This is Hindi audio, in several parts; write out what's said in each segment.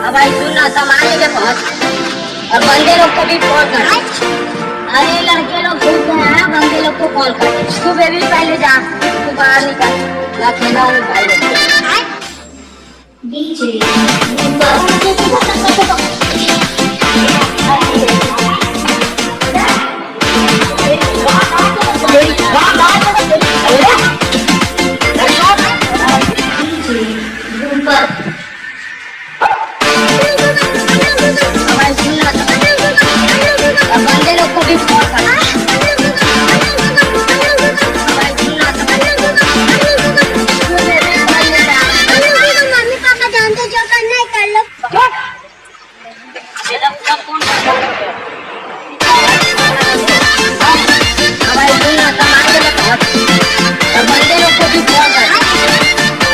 अब आई सुन ना, सामान लेके पहुंच और बंदे लोग को भी कॉल कर। अरे लड़के लोग घूम गए हैं, बंदे लोग को कॉल कर। तू बेबी पहले जा, तू बाहर निकल, मैं अकेला हूँ भाई लोग। बंदे लोग को भी कॉल कर। मम्मी पापा जानते जो करना है कर लो। बंदे लोग को भी कॉल कर।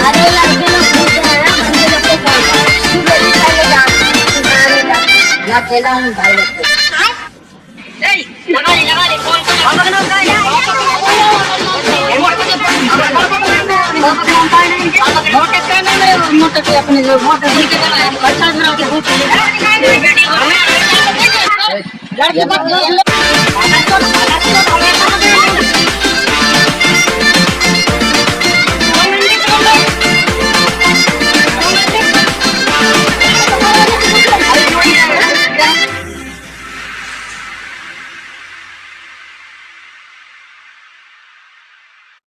अरे लड़के लोग घूम गए हैं, बंदे लोग को कॉल कर। तू बेबी पहले जा, तू बाहर निकल, मैं अकेला हूँ भाई लोग को। लगा ले कॉल मोटर पे अपने जो मोटर के अच्छा बना के लड़के